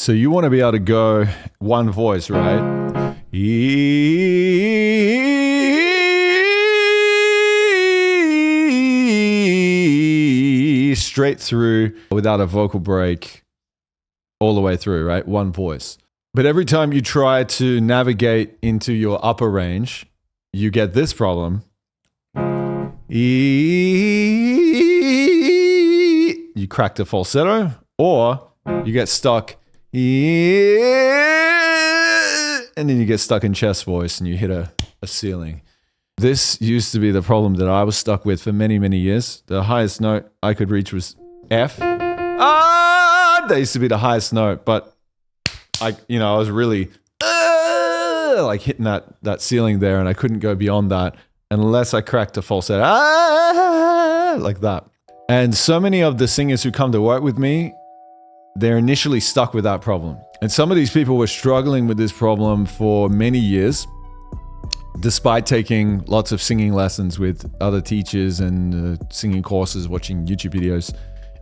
So you want to be able to go one voice, right? Straight through without a vocal break all the way through, right? One voice. But every time you try to navigate into your upper range, you get this problem. You crack the falsetto, or you get stuck, and then you get stuck in chest voice and you hit a ceiling. This used to be the problem that I was stuck with for many, many years. The highest note I could reach was F. That used to be the highest note, but I was really like hitting that ceiling there, and I couldn't go beyond that unless I cracked a falsetto, like that. And so many of the singers who come to work with me, they're initially stuck with that problem. And some of these people were struggling with this problem for many years, despite taking lots of singing lessons with other teachers and singing courses, watching YouTube videos.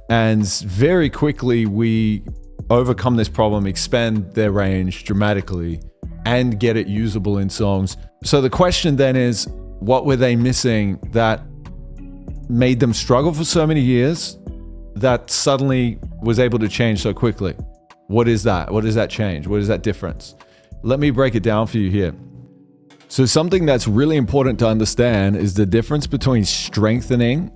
And very quickly, we overcome this problem, expand their range dramatically, and get it usable in songs. So the question then is, what were they missing that made them struggle for so many years that suddenly was able to change so quickly? What is that? What does that change? What is that difference? Let me break it down for you here. So something that's really important to understand is the difference between strengthening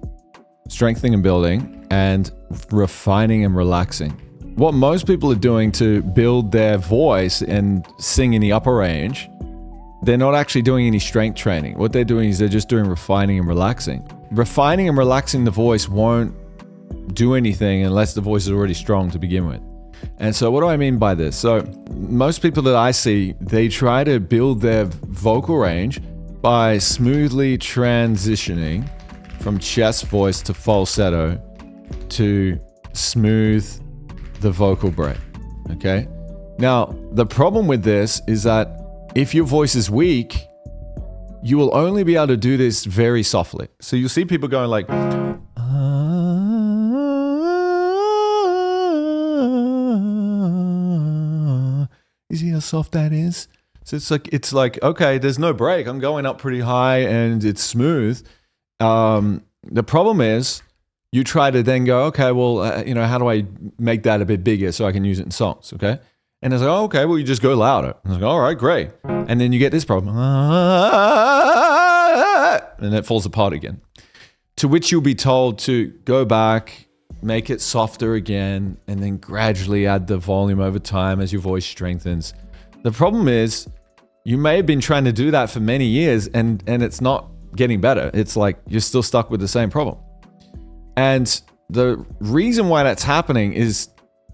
and building, and refining and relaxing. What most people are doing to build their voice and sing in the upper range, they're not actually doing any strength training. What they're doing is they're just doing refining and relaxing. Refining and relaxing the voice won't do anything unless the voice is already strong to begin with. And so what do I mean by this? So most people that I see, they try to build their vocal range by smoothly transitioning from chest voice to falsetto to smooth the vocal break, okay? Now, the problem with this is that if your voice is weak, you will only be able to do this very softly. So you'll see people going like, you see how soft that is? So it's like, okay, there's no break. I'm going up pretty high and it's smooth. The problem is you try to then go, okay, well, how do I make that a bit bigger so I can use it in songs, okay? And it's like, oh, okay, well, you just go louder. I was like, all right, great. And then you get this problem. And it falls apart again. To which you'll be told to go back, make it softer again, and then gradually add the volume over time as your voice strengthens. The problem is you may have been trying to do that for many years and it's not getting better. It's like you're still stuck with the same problem. And the reason why that's happening is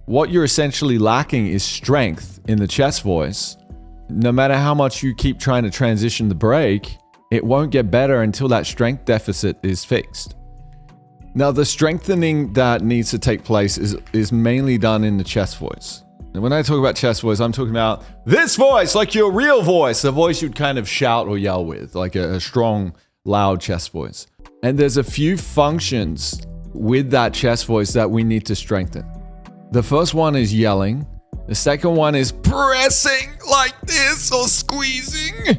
what you're essentially lacking is strength in the chest voice. No matter how much you keep trying to transition the break, it won't get better until that strength deficit is fixed. Now, the strengthening that needs to take place is mainly done in the chest voice. And when I talk about chest voice, I'm talking about this voice, like your real voice, a voice you'd kind of shout or yell with, like a strong, loud chest voice. And there's a few functions with that chest voice that we need to strengthen. The first one is yelling. The second one is pressing like this or squeezing.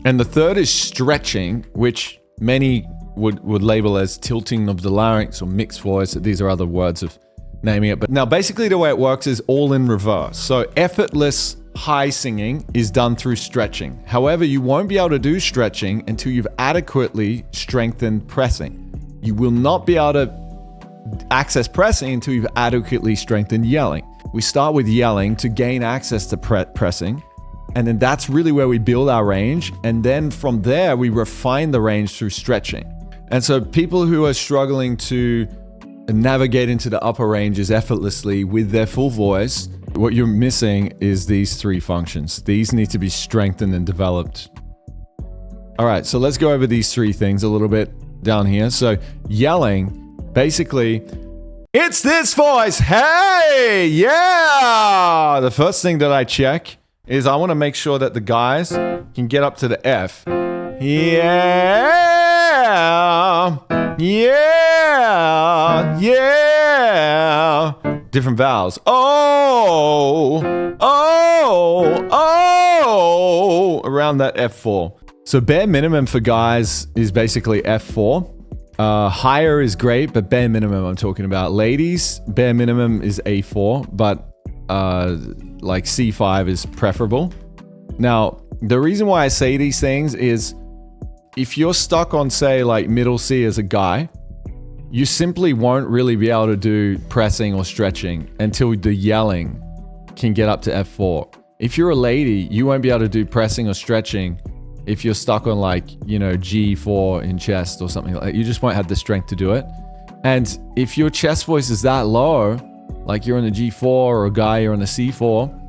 And the third is stretching, which many would label as tilting of the larynx or mixed voice. These are other words of naming it. But now basically the way it works is all in reverse. So effortless high singing is done through stretching. However, you won't be able to do stretching until you've adequately strengthened pressing. You will not be able to access pressing until you've adequately strengthened yelling. We start with yelling to gain access to pressing, and then that's really where we build our range, and then from there we refine the range through stretching. And so people who are struggling to navigate into the upper ranges effortlessly with their full voice, what you're missing is these three functions. These need to be strengthened and developed. All right, so let's go over these three things a little bit down here. So yelling, basically, it's this voice. Hey, yeah. The first thing that I check is I want to make sure that the guys can get up to the F. Yeah, yeah, yeah. Different vowels. Oh, around that F4. So bare minimum for guys is basically F4. Higher is great, but bare minimum I'm talking about. Ladies, bare minimum is A4, but like C5 is preferable. Now, the reason why I say these things is if you're stuck on, say, like middle C as a guy, you simply won't really be able to do pressing or stretching until the yelling can get up to F4. If you're a lady, you won't be able to do pressing or stretching if you're stuck on like, you know, G4 in chest or something like that. You just won't have the strength to do it. And if your chest voice is that low, like you're on a G4 or a guy, you're on a C4,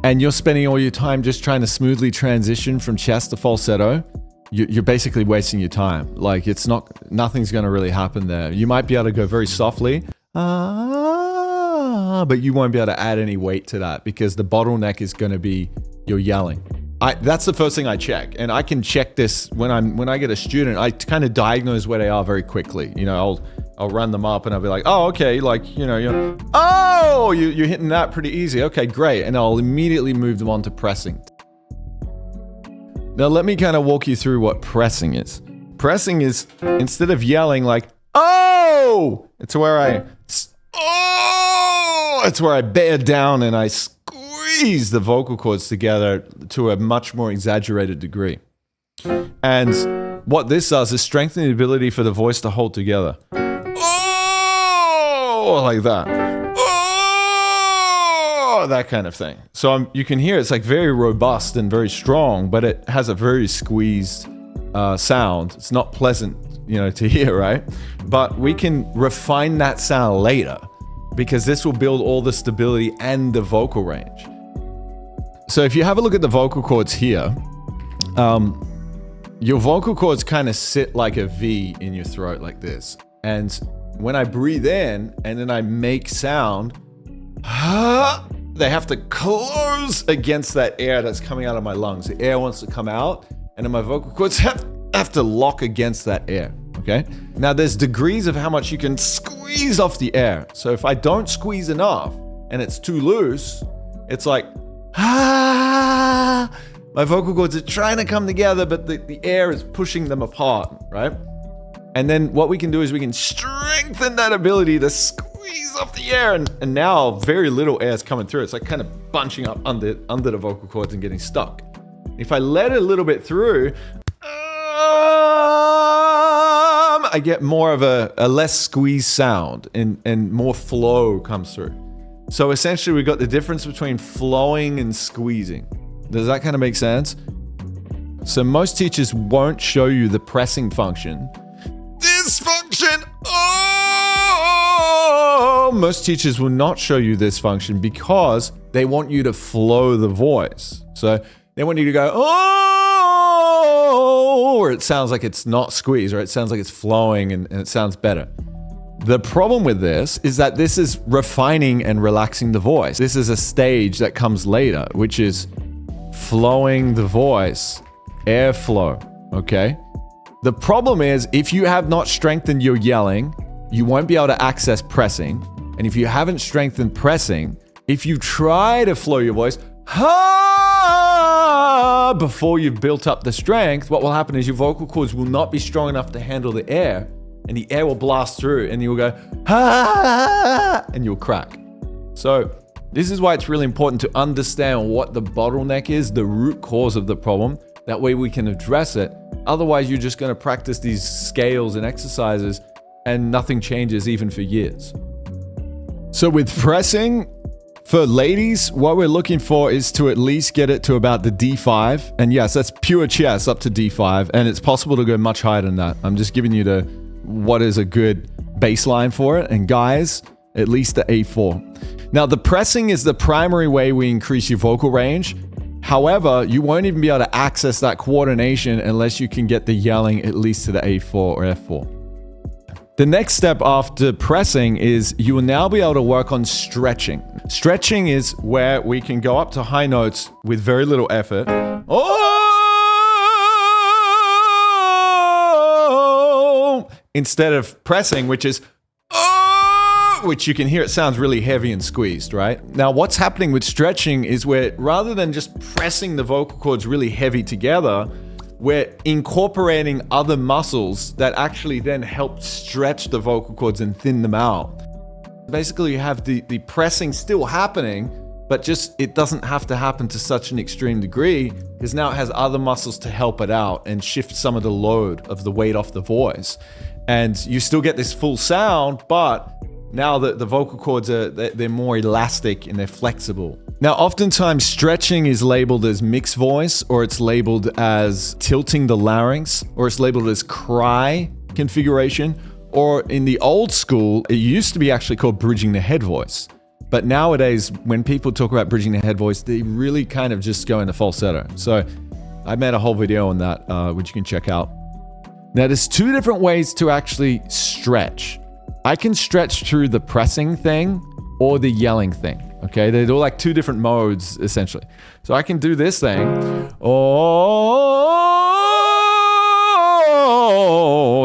and you're spending all your time just trying to smoothly transition from chest to falsetto, you're basically wasting your time. Like nothing's going to really happen there. You might be able to go very softly, but you won't be able to add any weight to that because the bottleneck is going to be your yelling. That's the first thing I check, and I can check this when I get a student. I kind of diagnose where they are very quickly. You know, I'll run them up and I'll be like, oh, okay, like, you know, you're hitting that pretty easy. Okay, great. And I'll immediately move them on to pressing. Now, let me kind of walk you through what pressing is. Pressing is, instead of yelling like, oh, it's where I bear down and I squeeze the vocal cords together to a much more exaggerated degree. And what this does is strengthen the ability for the voice to hold together. Oh, like that. Oh, that kind of thing. So you can hear it's like very robust and very strong, but it has a very squeezed sound. It's not pleasant, you know, to hear, right? But we can refine that sound later because this will build all the stability and the vocal range. So if you have a look at the vocal cords here, your vocal cords kind of sit like a V in your throat like this. And when I breathe in and then I make sound, they have to close against that air that's coming out of my lungs. The air wants to come out, and then my vocal cords have to lock against that air, okay? Now, there's degrees of how much you can squeeze off the air. So if I don't squeeze enough and it's too loose, it's like, my vocal cords are trying to come together, but the air is pushing them apart, right? And then what we can do is we can strengthen that ability to squeeze off the air, and now very little air is coming through. It's like kind of bunching up under the vocal cords and getting stuck. If I let it a little bit through, I get more of a less squeezed sound and more flow comes through. So essentially we got the difference between flowing and squeezing. Does that kind of make sense? So most teachers won't show you the pressing function. This function, most teachers will not show you this function because they want you to flow the voice. So they want you to go, oh, or it sounds like it's not squeezed, or it sounds like it's flowing and it sounds better. The problem with this is that this is refining and relaxing the voice. This is a stage that comes later, which is flowing the voice, airflow, okay? The problem is if you have not strengthened your yelling, you won't be able to access pressing. And if you haven't strengthened pressing, if you try to flow your voice, before you've built up the strength, what will happen is your vocal cords will not be strong enough to handle the air, and the air will blast through and you'll go, and you'll crack. So this is why it's really important to understand what the bottleneck is, the root cause of the problem. That way we can address it. Otherwise, you're just going to practice these scales and exercises and nothing changes even for years. So with pressing, for ladies, what we're looking for is to at least get it to about the D5. And yes, that's pure chest up to D5. And it's possible to go much higher than that. I'm just giving you what is a good baseline for it. And guys, at least the A4. Now, the pressing is the primary way we increase your vocal range. However, you won't even be able to access that coordination unless you can get the yelling at least to the A4 or F4. The next step after pressing is you will now be able to work on stretching. Stretching is where we can go up to high notes with very little effort. Oh! Instead of pressing, which is which you can hear it sounds really heavy and squeezed, right? Now, what's happening with stretching is where rather than just pressing the vocal cords really heavy together, we're incorporating other muscles that actually then help stretch the vocal cords and thin them out. Basically, you have the pressing still happening, but just it doesn't have to happen to such an extreme degree because now it has other muscles to help it out and shift some of the load of the weight off the voice. And you still get this full sound, but now the vocal cords they're more elastic and they're flexible. Now, oftentimes stretching is labeled as mixed voice, or it's labeled as tilting the larynx, or it's labeled as cry configuration, or in the old school, it used to be actually called bridging the head voice. But nowadays, when people talk about bridging the head voice, they really kind of just go into falsetto. So I made a whole video on that, which you can check out. Now, there's two different ways to actually stretch. I can stretch through the pressing thing or the yelling thing, okay? They're all like two different modes, essentially. So I can do this thing. Oh,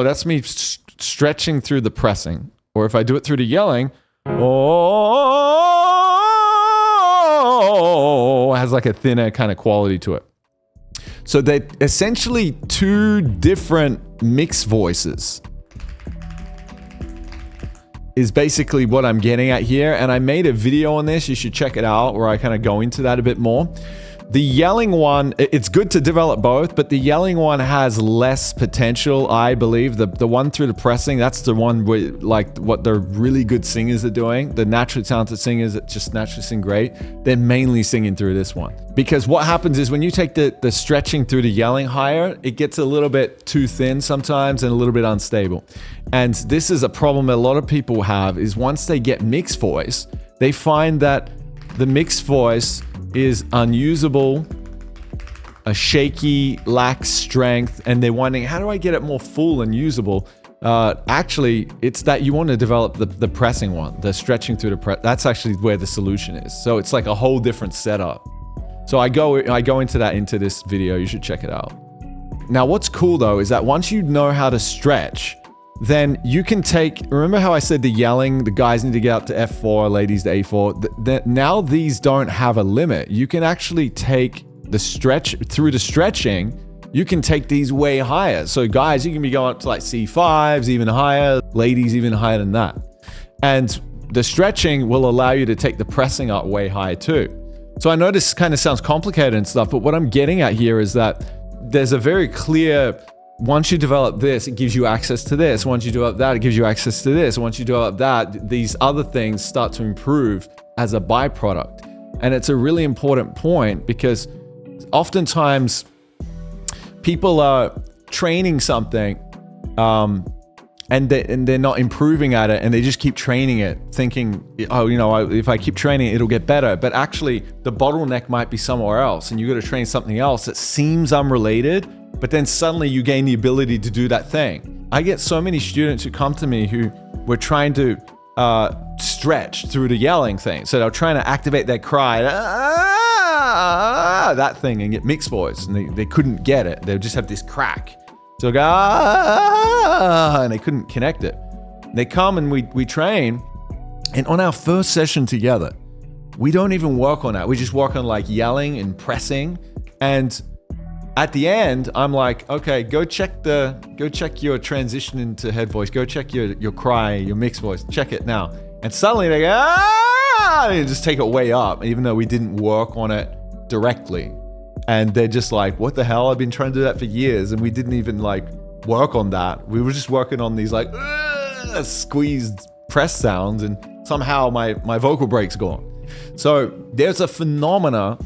that's me stretching through the pressing. Or if I do it through the yelling, oh, it has like a thinner kind of quality to it. So they're essentially two different mixed voices is basically what I'm getting at here. And I made a video on this. You should check it out where I kind of go into that a bit more. The yelling one, it's good to develop both, but the yelling one has less potential, I believe. The one through the pressing, that's the one where, like, what the really good singers are doing. The naturally talented singers that just naturally sing great, they're mainly singing through this one. Because what happens is when you take the stretching through the yelling higher, it gets a little bit too thin sometimes and a little bit unstable. And this is a problem that a lot of people have, is once they get mixed voice, they find that the mixed voice is unusable, a shaky, lacks strength, and they're wondering, how do I get it more full and usable? Actually, it's that you want to develop the pressing one, the stretching through the press. That's actually where the solution is. So it's like a whole different setup. So I go into this video. You should check it out. Now, what's cool though is that once you know how to stretch, then you can take, remember how I said the yelling, the guys need to get up to F4, ladies to A4. Now these don't have a limit. You can actually take the stretch, through the stretching, you can take these way higher. So guys, you can be going up to like C5s, even higher, ladies even higher than that. And the stretching will allow you to take the pressing up way higher too. So I know this kind of sounds complicated and stuff, but what I'm getting at here is that there's a very clear, once you develop this, it gives you access to this. Once you develop that, it gives you access to this. Once you develop that, these other things start to improve as a byproduct. And it's a really important point because oftentimes people are training something and they're not improving at it, and they just keep training it thinking, oh, you know, if I keep training it, it'll get better. But actually the bottleneck might be somewhere else, and you got to train something else that seems unrelated, but then suddenly you gain the ability to do that thing. I get so many students who come to me who were trying to stretch through the yelling thing. So they're trying to activate their cry, that thing, and get mixed voice, and they couldn't get it. They would just have this crack. So they go, and they couldn't connect it. They come and we train, and on our first session together, we don't even work on that. We just work on like yelling and pressing, and at the end, I'm like, okay, go check your transition into head voice. Go check your cry, your mixed voice. Check it now. And suddenly they go, and just take it way up, even though we didn't work on it directly. And they're just like, what the hell? I've been trying to do that for years, and we didn't even like work on that. We were just working on these like squeezed press sounds, and somehow my vocal break's gone. So there's a phenomena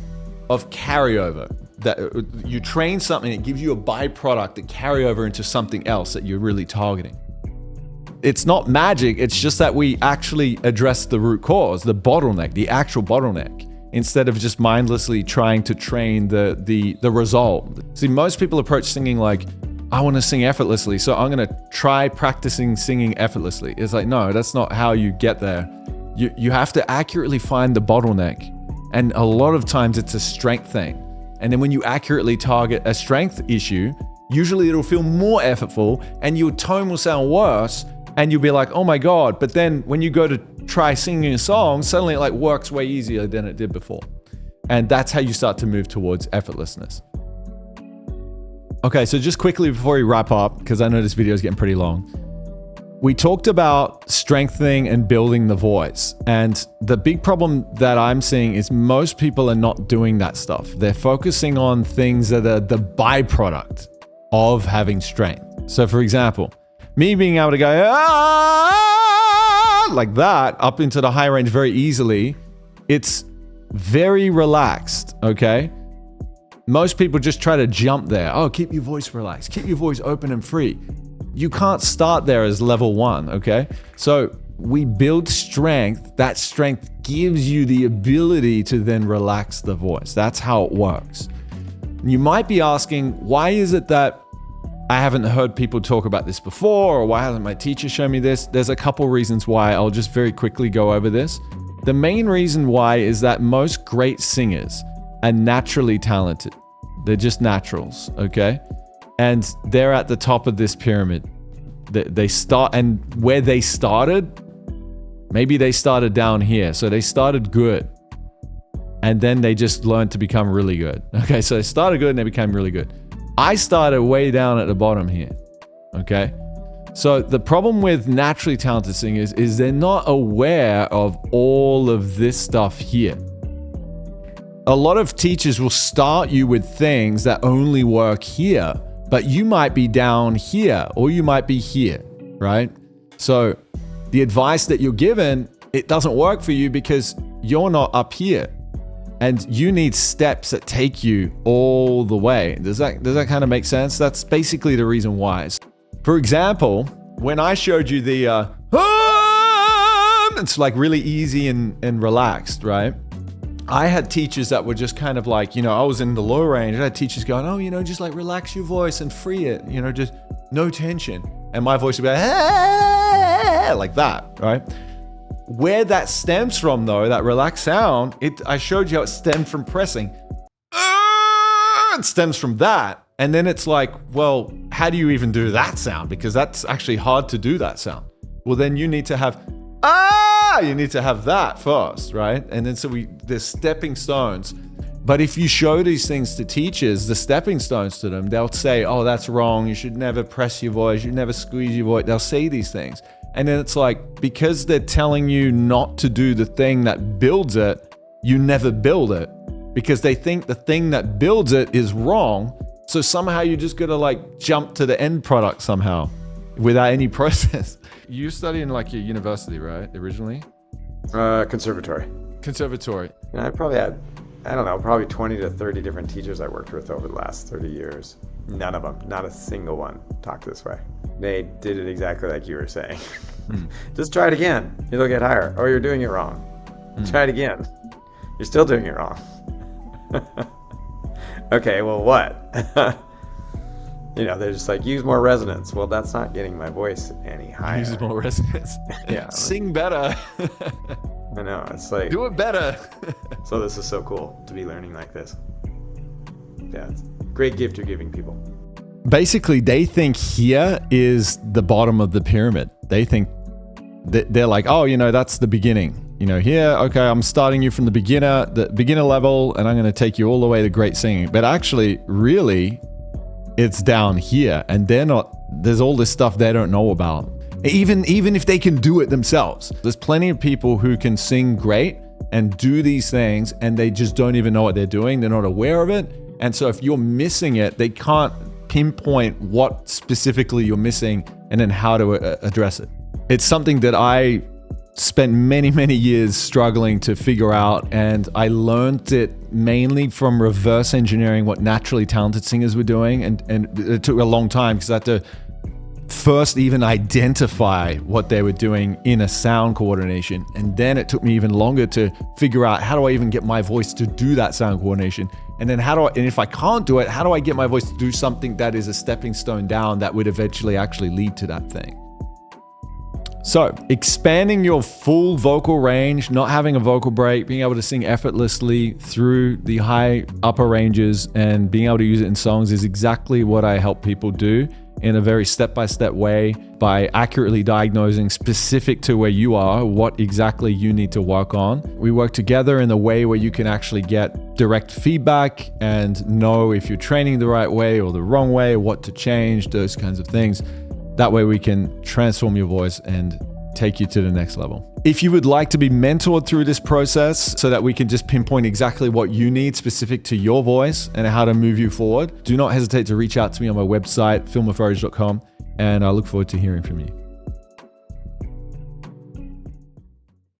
of carryover. That you train something, it gives you a byproduct that carry over into something else that you're really targeting. It's not magic, it's just that we actually address the root cause, the bottleneck, the actual bottleneck, instead of just mindlessly trying to train the result. See, most people approach singing like, I want to sing effortlessly, so I'm going to try practicing singing effortlessly. It's like, no, that's not how you get there. You have to accurately find the bottleneck, and a lot of times it's a strength thing. And then when you accurately target a strength issue, usually it'll feel more effortful and your tone will sound worse, and you'll be like, oh my God. But then when you go to try singing a song, suddenly it like works way easier than it did before. And that's how you start to move towards effortlessness. Okay, so just quickly before we wrap up, because I know this video is getting pretty long, we talked about strengthening and building the voice. And the big problem that I'm seeing is most people are not doing that stuff. They're focusing on things that are the byproduct of having strength. So for example, me being able to go like that up into the high range very easily, it's very relaxed, okay? Most people just try to jump there. Oh, keep your voice relaxed. Keep your voice open and free. You can't start there as level 1, okay? So we build strength. That strength gives you the ability to then relax the voice. That's how it works. You might be asking, why is it that I haven't heard people talk about this before, or why hasn't my teacher shown me this? There's a couple reasons why. I'll just very quickly go over this. The main reason why is that most great singers are naturally talented. They're just naturals, okay? And they're at the top of this pyramid. They start, and where they started, maybe they started down here. So they started good. And then they just learned to become really good. Okay, so they started good and they became really good. I started way down at the bottom here, okay? So the problem with naturally talented singers is they're not aware of all of this stuff here. A lot of teachers will start you with things that only work here, but you might be down here or you might be here, right? So the advice that you're given, it doesn't work for you because you're not up here. And you need steps that take you all the way. Does that kind of make sense? That's basically the reason why. For example, when I showed you the it's like really easy and relaxed, right? I had teachers that were just kind of like, I was in the low range. I had teachers going, oh, just like relax your voice and free it, just no tension. And my voice would be like that, right? Where that stems from, though, that relaxed sound, I showed you how it stemmed from pressing. It stems from that. And then it's like, well, how do you even do that sound? Because that's actually hard to do that sound. Well, then you need to have, you need to have that first, right? And then there's stepping stones. But if you show these things to teachers, the stepping stones to them, they'll say, oh, that's wrong. You should never press your voice. You never squeeze your voice. They'll say these things. And then it's like, because they're telling you not to do the thing that builds it, you never build it. Because they think the thing that builds it is wrong. So somehow you just gotta like jump to the end product somehow without any process. You study in like your university, right? Originally? Conservatory. Conservatory. I probably had, probably 20 to 30 different teachers I worked with over the last 30 years. None of them, not a single one, talked this way. They did it exactly like you were saying. Just try it again. It'll get higher. Oh, you're doing it wrong. Try it again. You're still doing it wrong. Okay, well, what? They're just like, use more resonance. Well, that's not getting my voice any higher. Use more resonance. Yeah. Sing better. I know. It's like, do it better. So this is so cool to be learning like this. Yeah, it's a great gift you're giving people. Basically, they think here is the bottom of the pyramid. They think they're like, oh, that's the beginning. Here, okay, I'm starting you from the beginner level, and I'm going to take you all the way to great singing. But actually, really, it's down here, and there's all this stuff they don't know about. Even if they can do it themselves. There's plenty of people who can sing great and do these things, and they just don't even know what they're doing. They're not aware of it. And so if you're missing it, they can't pinpoint what specifically you're missing and then how to address it. It's something that I spent many, many years struggling to figure out, and I learned it mainly from reverse engineering what naturally talented singers were doing, and it took a long time because I had to first even identify what they were doing in a sound coordination, and then it took me even longer to figure out how do I even get my voice to do that sound coordination, and then and if I can't do it, how do I get my voice to do something that is a stepping stone down that would eventually actually lead to that thing. So expanding your full vocal range, not having a vocal break, being able to sing effortlessly through the high upper ranges and being able to use it in songs is exactly what I help people do. in a very step-by-step way by accurately diagnosing specific to where you are, what exactly you need to work on. We work together in a way where you can actually get direct feedback and know if you're training the right way or the wrong way, what to change, those kinds of things. That way we can transform your voice and take you to the next level. If you would like to be mentored through this process so that we can just pinpoint exactly what you need specific to your voice and how to move you forward, do not hesitate to reach out to me on my website, philmafroge.com, and I look forward to hearing from you.